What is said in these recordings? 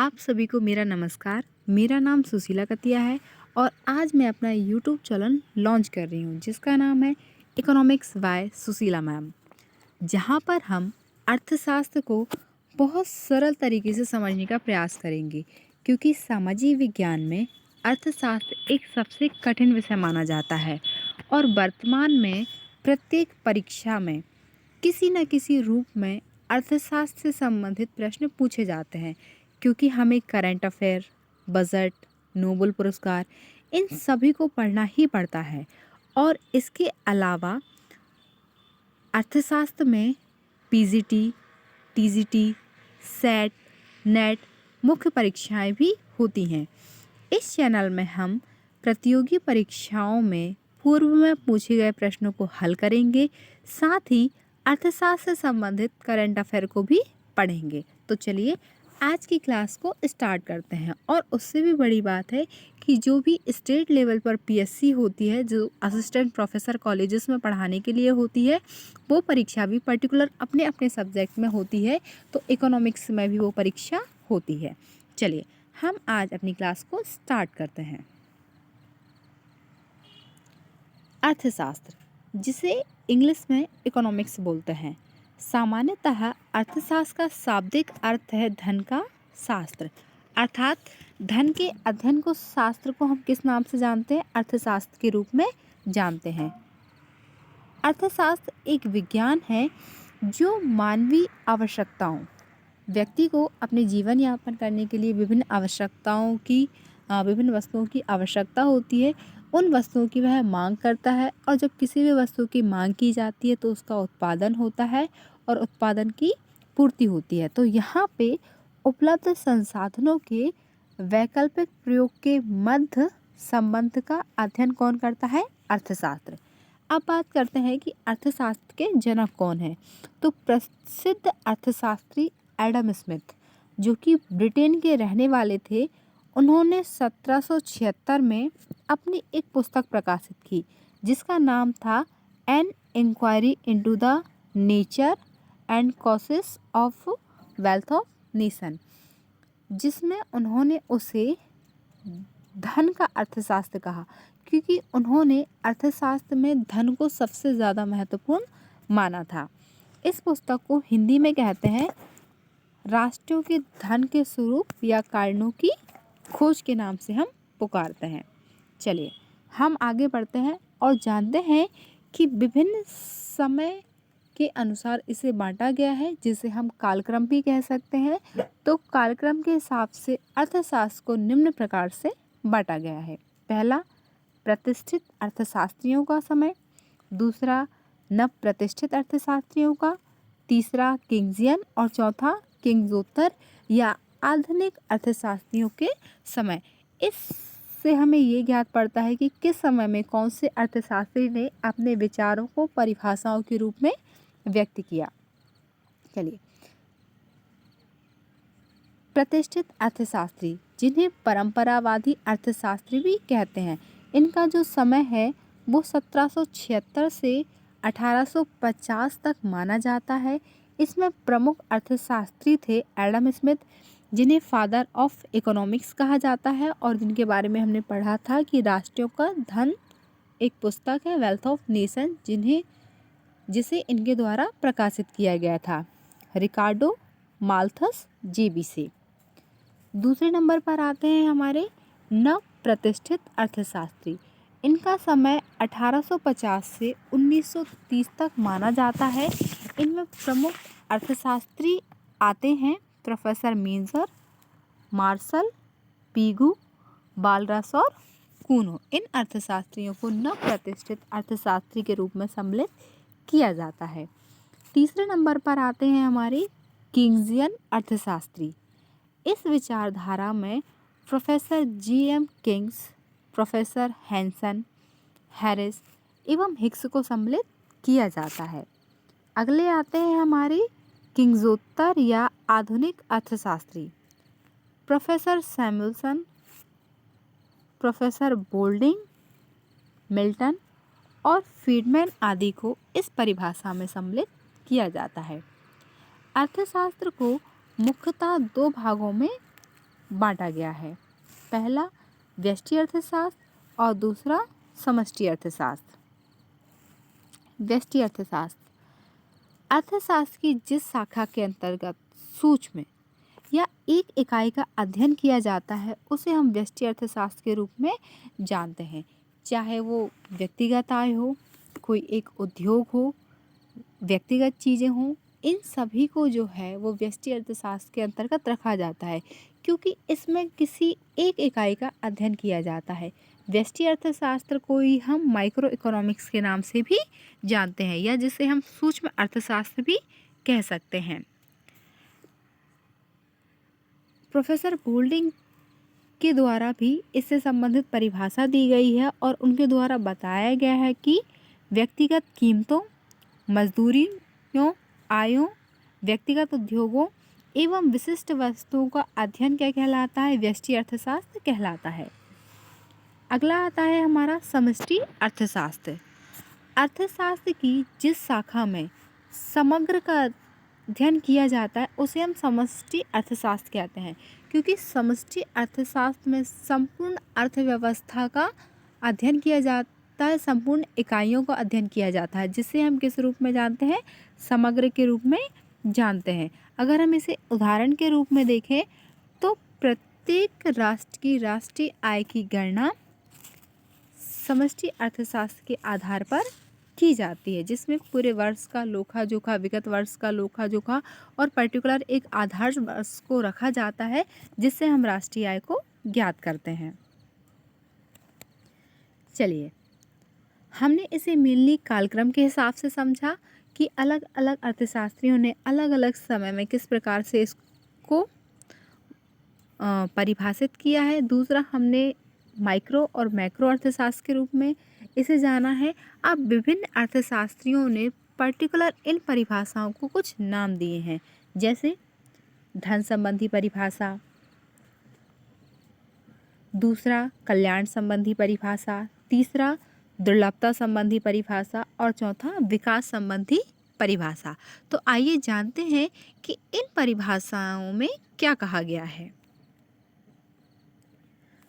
आप सभी को मेरा नमस्कार। मेरा नाम सुशीला कतिया है और आज मैं अपना यूट्यूब चैनल लॉन्च कर रही हूँ जिसका नाम है इकोनॉमिक्स बाय सुशीला मैम, जहाँ पर हम अर्थशास्त्र को बहुत सरल तरीके से समझने का प्रयास करेंगे क्योंकि सामाजिक विज्ञान में अर्थशास्त्र एक सबसे कठिन विषय माना जाता है और वर्तमान में प्रत्येक परीक्षा में किसी न किसी रूप में अर्थशास्त्र से संबंधित प्रश्न पूछे जाते हैं क्योंकि हमें करंट अफेयर, बजट, नोबेल पुरस्कार इन सभी को पढ़ना ही पड़ता है। और इसके अलावा अर्थशास्त्र में पीजीटी, टीजीटी, सेट, नेट मुख्य परीक्षाएं भी होती हैं। इस चैनल में हम प्रतियोगी परीक्षाओं में पूर्व में पूछे गए प्रश्नों को हल करेंगे, साथ ही अर्थशास्त्र से संबंधित करंट अफेयर को भी पढ़ेंगे। तो चलिए आज की क्लास को स्टार्ट करते हैं। और उससे भी बड़ी बात है कि जो भी स्टेट लेवल पर पीएससी होती है, जो असिस्टेंट प्रोफेसर कॉलेजेस में पढ़ाने के लिए होती है, वो परीक्षा भी पर्टिकुलर अपने अपने सब्जेक्ट में होती है। तो इकोनॉमिक्स में भी वो परीक्षा होती है। चलिए हम आज अपनी क्लास को स्टार्ट करते हैं। अर्थशास्त्र, जिसे इंग्लिश में इकोनॉमिक्स बोलते हैं, सामान्यतः अर्थशास्त्र का शाब्दिक अर्थ है धन का शास्त्र। अर्थात धन के अध्ययन को शास्त्र को हम किस नाम से जानते हैं? अर्थशास्त्र के रूप में जानते हैं। अर्थशास्त्र एक विज्ञान है जो मानवीय आवश्यकताओं, व्यक्ति को अपने जीवन यापन करने के लिए विभिन्न आवश्यकताओं की विभिन्न वस्तुओं की आवश्यकता होती है, उन वस्तुओं की वह मांग करता है। और जब किसी भी वस्तु की मांग की जाती है तो उसका उत्पादन होता है और उत्पादन की पूर्ति होती है। तो यहाँ पे उपलब्ध संसाधनों के वैकल्पिक प्रयोग के मध्य संबंध का अध्ययन कौन करता है? अर्थशास्त्र। अब बात करते हैं कि अर्थशास्त्र के जनक कौन है। तो प्रसिद्ध अर्थशास्त्री एडम स्मिथ, जो कि ब्रिटेन के रहने वाले थे, उन्होंने 1776 में अपनी एक पुस्तक प्रकाशित की जिसका नाम था an inquiry into the nature and causes of wealth of nation, जिसमें उन्होंने उसे धन का अर्थशास्त्र कहा क्योंकि उन्होंने अर्थशास्त्र में धन को सबसे ज़्यादा महत्वपूर्ण माना था। इस पुस्तक को हिंदी में कहते हैं राष्ट्रों के धन के स्वरूप या कारणों की खोज के नाम से हम पुकारते हैं। चलिए हम आगे बढ़ते हैं और जानते हैं कि विभिन्न समय के अनुसार इसे बांटा गया है, जिसे हम कालक्रम भी कह सकते हैं। तो कालक्रम के हिसाब से अर्थशास्त्र को निम्न प्रकार से बांटा गया है। पहला, प्रतिष्ठित अर्थशास्त्रियों का समय। दूसरा, नव प्रतिष्ठित अर्थशास्त्रियों का। तीसरा, किंग्सियन। और चौथा, किंग्सोत्तर या आधुनिक अर्थशास्त्रियों के समय। इससे हमें ये ज्ञात पड़ता है कि किस समय में कौन से अर्थशास्त्री ने अपने विचारों को परिभाषाओं के रूप में व्यक्त किया। चलिए, प्रतिष्ठित अर्थशास्त्री, जिन्हें परंपरावादी अर्थशास्त्री भी कहते हैं, इनका जो समय है वो 1776 से 1850 तक माना जाता है। इसमें प्रमुख अर्थशास्त्री थे एडम स्मिथ, जिन्हें फादर ऑफ इकोनॉमिक्स कहा जाता है और जिनके बारे में हमने पढ़ा था कि राष्ट्रों का धन एक पुस्तक है, वेल्थ ऑफ नेशन, जिसे इनके द्वारा प्रकाशित किया गया था रिकार्डो माल्थस जेबी से। दूसरे नंबर पर आते हैं हमारे नव प्रतिष्ठित अर्थशास्त्री। इनका समय 1850 से 1930 तक माना जाता है। इनमें प्रमुख अर्थशास्त्री आते हैं प्रोफेसर मेंजर, मार्शल, पीगू, बालरास और कूनो। इन अर्थशास्त्रियों को नव प्रतिष्ठित अर्थशास्त्री के रूप में सम्मिलित किया जाता है। तीसरे नंबर पर आते हैं हमारे किंग्सियन अर्थशास्त्री। इस विचारधारा में professor G M. Kings, professor Hansen, Harris एवं हिक्स को सम्मिलित किया जाता है। अगले आते हैं हमारे किंग्सोत्तर या आधुनिक अर्थशास्त्री। Professor Samuelson, professor Boulding, Milton और फ्रीडमैन आदि को इस परिभाषा में सम्मिलित किया जाता है। अर्थशास्त्र को मुख्यतः दो भागों में बांटा गया है। पहला व्यष्टि अर्थशास्त्र और दूसरा समष्टि अर्थशास्त्र। व्यष्टि अर्थशास्त्र अर्थशास्त्र की जिस शाखा के अंतर्गत सूक्ष्म या एक इकाई का अध्ययन किया जाता है उसे हम व्यष्टि अर्थशास्त्र के रूप में जानते हैं। चाहे वो व्यक्तिगत आय हो, कोई एक उद्योग हो, व्यक्तिगत चीज़ें हों, इन सभी को जो है वो व्यष्टि अर्थशास्त्र के अंतर्गत रखा जाता है, क्योंकि इसमें किसी एक इकाई का अध्ययन किया जाता है। व्यष्टि अर्थशास्त्र को ही हम माइक्रो इकोनॉमिक्स के नाम से भी जानते हैं, या जिसे हम सूक्ष्म अर्थशास्त्र भी कह सकते हैं। प्रोफेसर गोल्डिंग के द्वारा भी इससे संबंधित परिभाषा दी गई है और उनके द्वारा बताया गया है कि व्यक्तिगत कीमतों, मजदूरियों, आयों, व्यक्तिगत उद्योगों एवं विशिष्ट वस्तुओं का अध्ययन क्या कहलाता है? व्यष्टि अर्थशास्त्र कहलाता है। अगला आता है हमारा समष्टि अर्थशास्त्र। अर्थशास्त्र की जिस शाखा में समग्र का अध्ययन किया जाता है उसे हम समष्टि अर्थशास्त्र कहते हैं, क्योंकि समष्टि अर्थशास्त्र में संपूर्ण अर्थव्यवस्था का अध्ययन किया जाता है, संपूर्ण इकाइयों का अध्ययन किया जाता है, जिसे हम किस रूप में जानते हैं? समग्र के रूप में जानते हैं। अगर हम इसे उदाहरण के रूप में देखें तो प्रत्येक राष्ट्र की राष्ट्रीय आय की गणना समष्टि अर्थशास्त्र के आधार पर की जाती है, जिसमें पूरे वर्ष का लेखा जोखा, विगत वर्ष का लेखा जोखा और पर्टिकुलर एक आधार वर्ष को रखा जाता है, जिससे हम राष्ट्रीय आय को ज्ञात करते हैं। चलिए, हमने इसे मेनली कालक्रम के हिसाब से समझा कि अलग अलग अर्थशास्त्रियों ने अलग अलग समय में किस प्रकार से इसको परिभाषित किया है। दूसरा, हमने माइक्रो और मैक्रो अर्थशास्त्र के रूप में इसे जाना है। अब विभिन्न अर्थशास्त्रियों ने पर्टिकुलर इन परिभाषाओं को कुछ नाम दिए हैं, जैसे धन संबंधी परिभाषा, दूसरा कल्याण संबंधी परिभाषा, तीसरा दुर्लभता संबंधी परिभाषा और चौथा विकास संबंधी परिभाषा। तो आइए जानते हैं कि इन परिभाषाओं में क्या कहा गया है।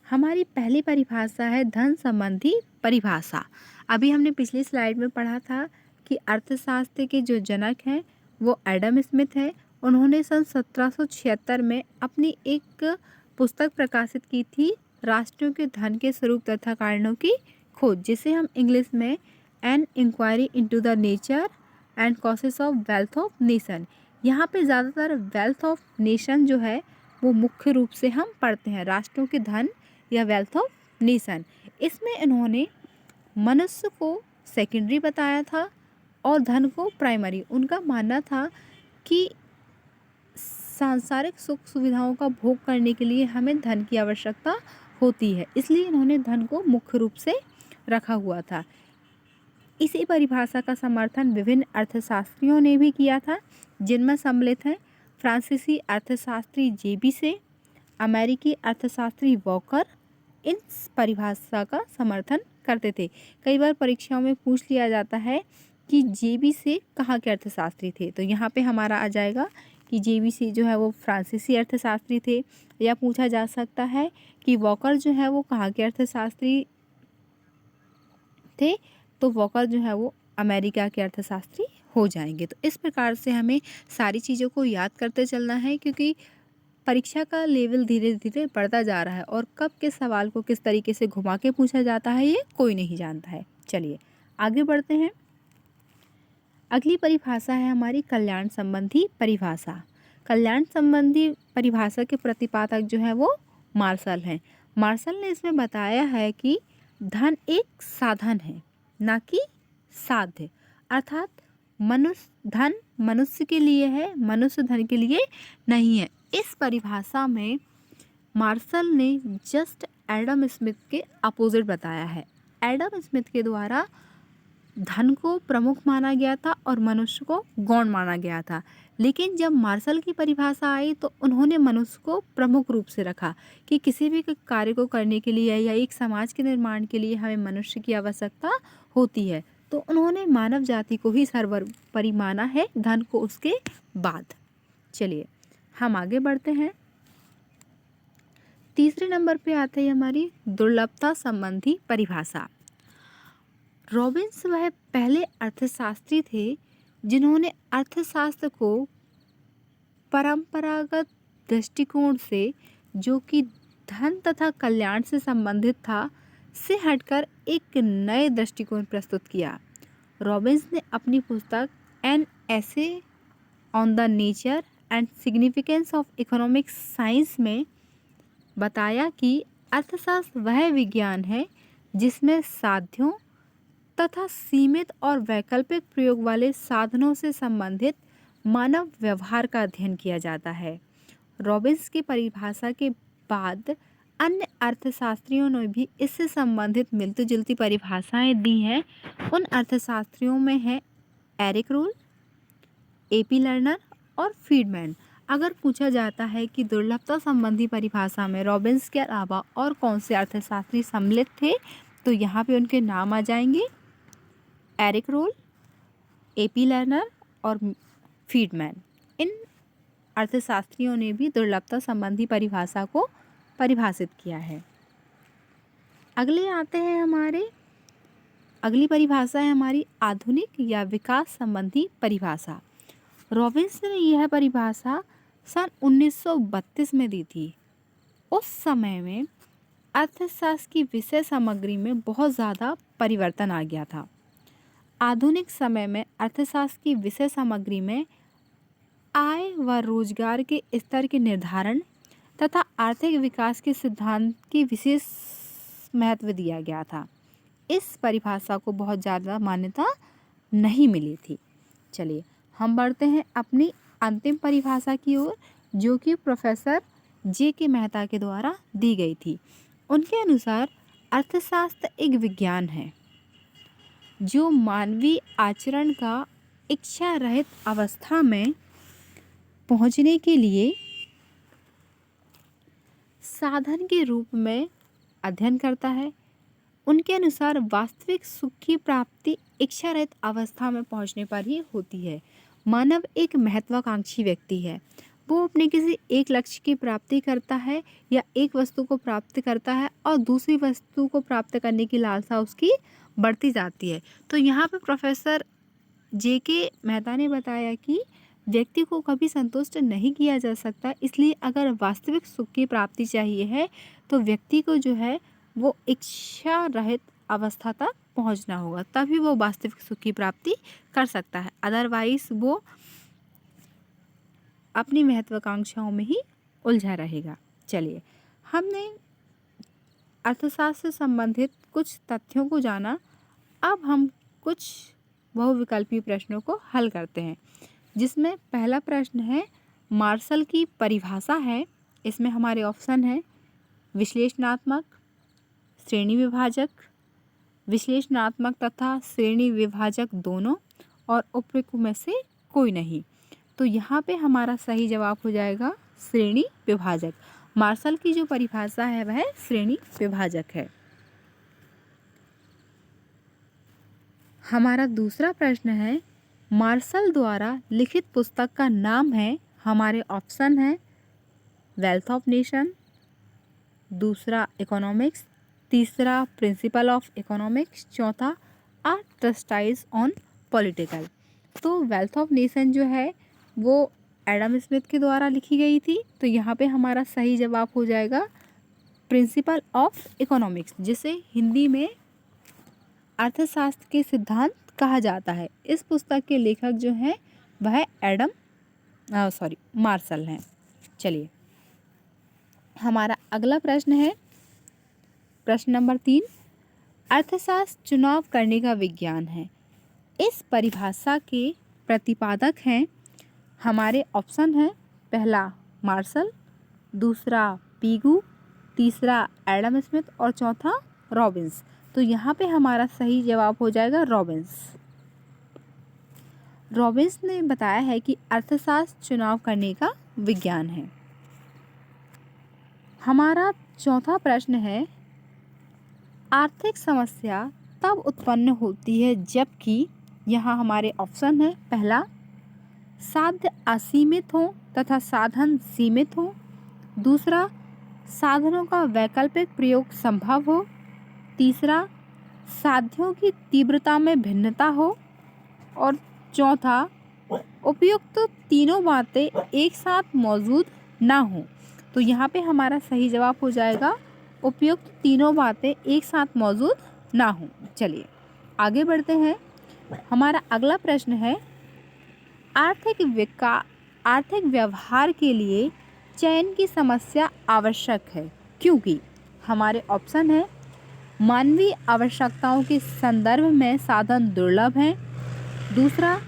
हमारी पहली परिभाषा है धन संबंधी परिभाषा। अभी हमने पिछली स्लाइड में पढ़ा था कि अर्थशास्त्र के जो जनक हैं वो एडम स्मिथ है। उन्होंने सन 1776 में अपनी एक पुस्तक प्रकाशित की थी, राष्ट्रों के धन के स्वरूप तथा कारणों की खोज, जिसे हम इंग्लिश में an inquiry into the nature and causes of wealth of nation. यहाँ पे ज़्यादातर वेल्थ ऑफ नेशन जो है वो मुख्य रूप से हम पढ़ते हैं, राष्ट्रों के धन या वेल्थ ऑफ नेशन। इसमें इन्होंने मनुष्य को सेकेंडरी बताया था और धन को प्राइमरी। उनका मानना था कि सांसारिक सुख सुविधाओं का भोग करने के लिए हमें धन की आवश्यकता होती है, इसलिए इन्होंने धन को मुख्य रूप से रखा हुआ था। इसी परिभाषा का समर्थन विभिन्न अर्थशास्त्रियों ने भी किया था, जिनमें सम्मिलित हैं फ्रांसीसी अर्थशास्त्री जेबीसे, अमेरिकी अर्थशास्त्री वॉकर। इन परिभाषा का समर्थन करते थे। कई बार परीक्षाओं में पूछ लिया जाता है कि जेबीसे कहाँ के अर्थशास्त्री थे, तो यहाँ पे हमारा आ जाएगा कि जेबीसे जो है वो फ्रांसीसी अर्थशास्त्री थे, या पूछा जा सकता है कि वॉकर जो है वो कहाँ के अर्थशास्त्री थे, तो वॉकर जो है वो अमेरिका के अर्थशास्त्री हो जाएंगे। तो इस प्रकार से हमें सारी चीज़ों को याद करते चलना है, क्योंकि परीक्षा का लेवल धीरे धीरे बढ़ता जा रहा है और कब किस सवाल को किस तरीके से घुमा के पूछा जाता है ये कोई नहीं जानता है। चलिए आगे बढ़ते हैं। अगली परिभाषा है हमारी कल्याण संबंधी परिभाषा। कल्याण संबंधी परिभाषा के प्रतिपादक जो है वो मार्शल हैं। मार्शल ने इसमें बताया है कि धन एक साधन है, ना कि साध्य, अर्थात धन मनुष्य के लिए है, मनुष्य धन के लिए नहीं है। इस परिभाषा में मार्शल ने जस्ट एडम स्मिथ के अपोजिट बताया है। एडम स्मिथ के द्वारा धन को प्रमुख माना गया था और मनुष्य को गौण माना गया था, लेकिन जब मार्शल की परिभाषा आई तो उन्होंने मनुष्य को प्रमुख रूप से रखा कि किसी भी कार्य को करने के लिए या एक समाज के निर्माण के लिए हमें मनुष्य की आवश्यकता होती है। तो उन्होंने मानव जाति को ही सर्वोपरि माना है, धन को उसके बाद। चलिए हम आगे बढ़ते हैं। तीसरे नंबर पे आता है हमारी दुर्लभता संबंधी परिभाषा। रॉबिन्स वह पहले अर्थशास्त्री थे जिन्होंने अर्थशास्त्र को परंपरागत दृष्टिकोण से, जो कि धन तथा कल्याण से संबंधित था, से हटकर एक नए दृष्टिकोण प्रस्तुत किया। रॉबिन्स ने अपनी पुस्तक an essay on the nature and significance of economic science में बताया कि अर्थशास्त्र वह विज्ञान है जिसमें साध्यों तथा सीमित और वैकल्पिक प्रयोग वाले साधनों से संबंधित मानव व्यवहार का अध्ययन किया जाता है। रॉबिन्स की परिभाषा के बाद अन्य अर्थशास्त्रियों ने भी इससे संबंधित मिलती जुलती परिभाषाएं दी हैं। उन अर्थशास्त्रियों में है एरिक रोल, एपी लर्नर और फ्रीडमैन। अगर पूछा जाता है कि दुर्लभता संबंधी परिभाषा में रॉबिन्स के अलावा और कौन से अर्थशास्त्री सम्मिलित थे, तो यहाँ पे उनके नाम आ जाएंगे एरिक रोल, एपी लर्नर और फ्रीडमैन। इन अर्थशास्त्रियों ने भी दुर्लभता संबंधी परिभाषा को परिभाषित किया है। अगली परिभाषा है हमारी आधुनिक या विकास संबंधी परिभाषा। रॉबिन्स ने यह परिभाषा सन 1932 में दी थी। उस समय में अर्थशास्त्र की विषय सामग्री में बहुत ज़्यादा परिवर्तन आ गया था। आधुनिक समय में अर्थशास्त्र की विषय सामग्री में आय व रोजगार के स्तर के निर्धारण तथा आर्थिक विकास के सिद्धांत की विशेष महत्व दिया गया था। इस परिभाषा को बहुत ज़्यादा मान्यता नहीं मिली थी। चलिए हम बढ़ते हैं अपनी अंतिम परिभाषा की ओर, जो कि प्रोफेसर जे.के. मेहता के द्वारा दी गई थी। उनके अनुसार अर्थशास्त्र एक विज्ञान है जो मानवीय आचरण का इच्छा रहित अवस्था में पहुंचने के लिए साधन के रूप में अध्ययन करता है। उनके अनुसार वास्तविक सुख की प्राप्ति इच्छा रहित अवस्था में पहुंचने पर ही होती है। मानव एक महत्वाकांक्षी व्यक्ति है। वो अपने किसी एक लक्ष्य की प्राप्ति करता है या एक वस्तु को प्राप्त करता है और दूसरी वस्तु को प्राप्त करने की लालसा उसकी बढ़ती जाती है। तो यहाँ पे प्रोफेसर जे.के. मेहता ने बताया कि व्यक्ति को कभी संतुष्ट नहीं किया जा सकता, इसलिए अगर वास्तविक सुख की प्राप्ति चाहिए है तो व्यक्ति को जो है वो इच्छा रहित अवस्था तक पहुंचना होगा, तभी वो वास्तविक सुख की प्राप्ति कर सकता है। अदरवाइज वो अपनी महत्वाकांक्षाओं में ही उलझा रहेगा। चलिए हमने अर्थशास्त्र से संबंधित कुछ तथ्यों को जाना। अब हम कुछ बहुविकल्पी प्रश्नों को हल करते हैं, जिसमें पहला प्रश्न है मार्शल की परिभाषा है। इसमें हमारे ऑप्शन है विश्लेषणात्मक, श्रेणी विभाजक, विश्लेषणात्मक तथा श्रेणी विभाजक दोनों, और उपरोक्त में से कोई नहीं। तो यहाँ पे हमारा सही जवाब हो जाएगा श्रेणी विभाजक। मार्शल की जो परिभाषा है वह श्रेणी विभाजक है। हमारा दूसरा प्रश्न है मार्शल द्वारा लिखित पुस्तक का नाम है। हमारे ऑप्शन है वेल्थ ऑफ नेशन, दूसरा इकोनॉमिक्स, तीसरा प्रिंसिपल ऑफ इकोनॉमिक्स, चौथा अ ट्रस्टाइज ऑन पॉलिटिकल। तो वेल्थ ऑफ नेशन जो है वो एडम स्मिथ के द्वारा लिखी गई थी। तो यहाँ पे हमारा सही जवाब हो जाएगा प्रिंसिपल ऑफ इकोनॉमिक्स, जिसे हिंदी में अर्थशास्त्र के सिद्धांत कहा जाता है। इस पुस्तक के लेखक जो हैं वह मार्शल हैं। चलिए हमारा अगला प्रश्न है प्रश्न नंबर 3, अर्थशास्त्र चुनाव करने का विज्ञान है। इस परिभाषा के प्रतिपादक हैं, हमारे ऑप्शन है पहला मार्शल, दूसरा पीगू, तीसरा एडम स्मिथ और चौथा रॉबिन्स। तो यहाँ पे हमारा सही जवाब हो जाएगा रॉबिन्स। रॉबिन्स ने बताया है कि अर्थशास्त्र चुनाव करने का विज्ञान है। हमारा चौथा प्रश्न है आर्थिक समस्या तब उत्पन्न होती है जबकि, यहाँ हमारे ऑप्शन है पहला साध्य असीमित हो तथा साधन सीमित हो, दूसरा साधनों का वैकल्पिक प्रयोग संभव हो। तीसरा, साध्यों की तीव्रता में भिन्नता हो। और चौथा, उपयुक्त तीनों बातें एक साथ मौजूद ना हो। तो यहाँ पे हमारा सही जवाब हो जाएगा उपयुक्त तीनों बातें एक साथ मौजूद ना हो। चलिए आगे बढ़ते हैं। हमारा अगला प्रश्न है, आर्थिक व्यवहार के लिए चयन की समस्या आवश्यक है क्योंकि हमारे ऑप्शन है, मानवीय आवश्यकताओं के संदर्भ में साधन दुर्लभ हैं। दूसरा,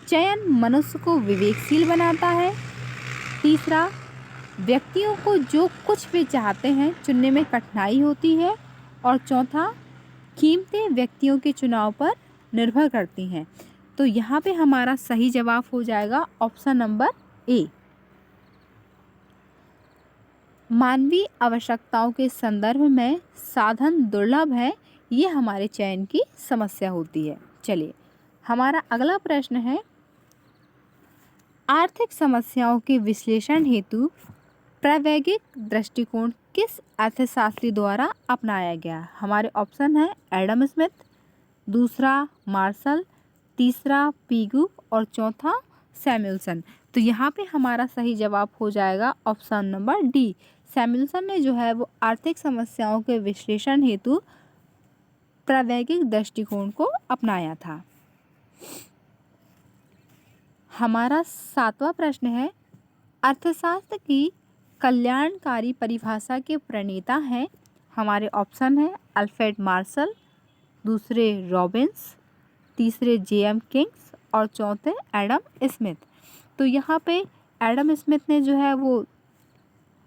चयन मनुष्य को विवेकशील बनाता है। तीसरा, व्यक्तियों को जो कुछ वे चाहते हैं चुनने में कठिनाई होती है। और चौथा, कीमतें व्यक्तियों के चुनाव पर निर्भर करती हैं। तो यहाँ पे हमारा सही जवाब हो जाएगा ऑप्शन नंबर ए। मानवीय आवश्यकताओं के संदर्भ में साधन दुर्लभ है, ये हमारे चयन की समस्या होती है। चलिए हमारा अगला प्रश्न है, आर्थिक समस्याओं के विश्लेषण हेतु प्रावैगिक दृष्टिकोण किस अर्थशास्त्री द्वारा अपनाया गया? हमारे ऑप्शन है एडम स्मिथ, दूसरा मार्शल, तीसरा पीगू और चौथा सैमुअल्सन। तो यहाँ पे हमारा सही जवाब हो जाएगा ऑप्शन नंबर डी। सैमुअल्सन ने जो है वो आर्थिक समस्याओं के विश्लेषण हेतु प्रावैगिक दृष्टिकोण को अपनाया था। हमारा 7वां प्रश्न है, अर्थशास्त्र की कल्याणकारी परिभाषा के प्रणेता हैं? हमारे ऑप्शन है अल्फ्रेड मार्शल, दूसरे रॉबिन्स, तीसरे जेएम किंग्स और चौथे एडम स्मिथ। तो यहाँ पे एडम स्मिथ ने जो है वो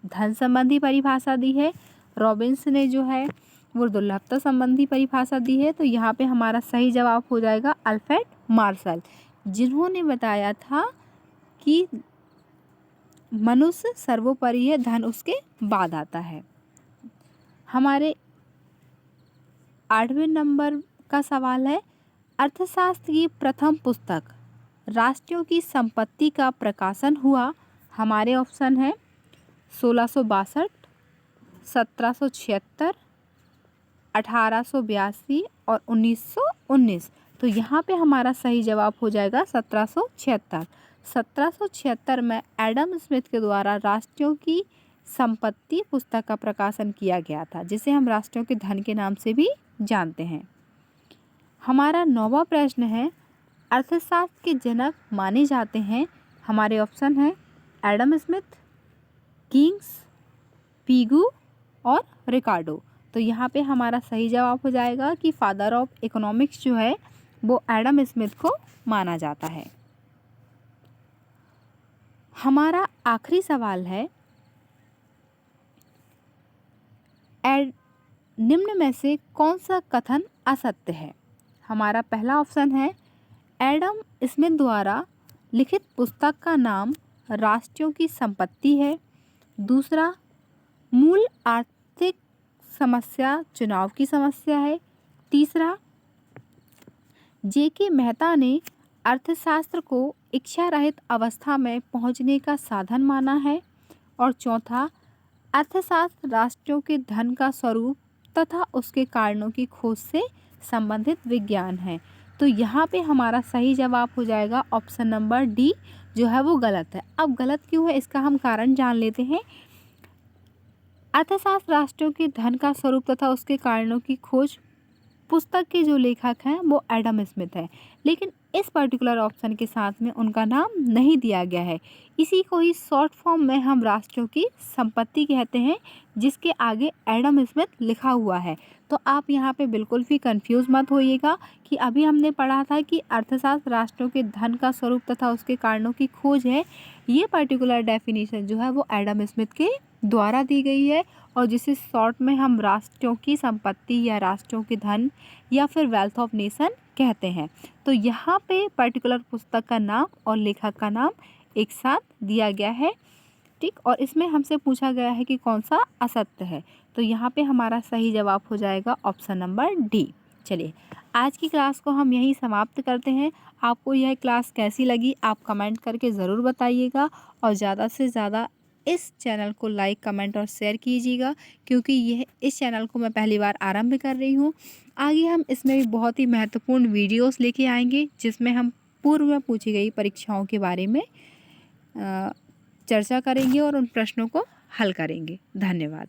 धन संबंधी परिभाषा दी है, रॉबिन्स ने जो है वो दुर्लभता संबंधी परिभाषा दी है। तो यहाँ पे हमारा सही जवाब हो जाएगा अल्फ्रेड मार्शल, जिन्होंने बताया था कि मनुष्य सर्वोपरि है, धन उसके बाद आता है। हमारे 8वें नंबर का सवाल है, अर्थशास्त्र की प्रथम पुस्तक राष्ट्रों की संपत्ति का प्रकाशन हुआ? हमारे ऑप्शन है 1662, 1776, 1882 और 1919। तो यहाँ पे हमारा सही जवाब हो जाएगा 1776। 1776 में एडम स्मिथ के द्वारा राष्ट्रों की संपत्ति पुस्तक का प्रकाशन किया गया था, जिसे हम राष्ट्रों के धन के नाम से भी जानते हैं। हमारा 9वां प्रश्न है, अर्थशास्त्र के जनक माने जाते हैं? हमारे ऑप्शन है एडम स्मिथ, किंग्स, पीगू और रिकार्डो। तो यहाँ पे हमारा सही जवाब हो जाएगा कि फादर ऑफ इकोनॉमिक्स जो है वो एडम स्मिथ को माना जाता है। हमारा आखिरी सवाल है, निम्न में से कौन सा कथन असत्य है? हमारा पहला ऑप्शन है, एडम स्मिथ द्वारा लिखित पुस्तक का नाम राष्ट्रों की संपत्ति है। दूसरा, मूल आर्थिक समस्या चुनाव की समस्या है। तीसरा, जेके मेहता ने अर्थशास्त्र को इच्छा रहित अवस्था में पहुंचने का साधन माना है। और चौथा, अर्थशास्त्र राष्ट्रों के धन का स्वरूप तथा उसके कारणों की खोज से संबंधित विज्ञान है। तो यहाँ पे हमारा सही जवाब हो जाएगा ऑप्शन नंबर डी, जो है वो गलत है। अब गलत क्यों है इसका हम कारण जान लेते हैं। अर्थशास्त्र राष्ट्रों के धन का स्वरूप तथा उसके कारणों की खोज पुस्तक के जो लेखक हैं वो एडम स्मिथ है, लेकिन इस पर्टिकुलर ऑप्शन के साथ में उनका नाम नहीं दिया गया है। इसी को ही शॉर्ट फॉर्म में हम राष्ट्रों की संपत्ति कहते हैं, जिसके आगे एडम स्मिथ लिखा हुआ है। तो आप यहाँ पे बिल्कुल भी कंफ्यूज मत होइएगा कि अभी हमने पढ़ा था कि अर्थशास्त्र राष्ट्रों के धन का स्वरूप तथा उसके कारणों की खोज है। ये पर्टिकुलर डेफिनेशन जो है वो एडम स्मिथ के द्वारा दी गई है, और जिसे शॉर्ट में हम राष्ट्रों की संपत्ति या राष्ट्रों के धन या फिर वेल्थ ऑफ नेशन कहते हैं। तो यहाँ पे पर्टिकुलर पुस्तक का नाम और लेखक का नाम एक साथ दिया गया है, ठीक। और इसमें हमसे पूछा गया है कि कौन सा असत्य है। तो यहाँ पे हमारा सही जवाब हो जाएगा ऑप्शन नंबर डी। चलिए आज की क्लास को हम यहीं समाप्त करते हैं। आपको यह क्लास कैसी लगी आप कमेंट करके ज़रूर बताइएगा, और ज़्यादा से ज़्यादा इस चैनल को लाइक, कमेंट और शेयर कीजिएगा, क्योंकि इस चैनल को मैं पहली बार आरंभ कर रही हूँ। आगे हम इसमें भी बहुत ही महत्वपूर्ण वीडियोस लेके आएंगे, जिसमें हम पूर्व में पूछी गई परीक्षाओं के बारे में चर्चा करेंगे और उन प्रश्नों को हल करेंगे। धन्यवाद।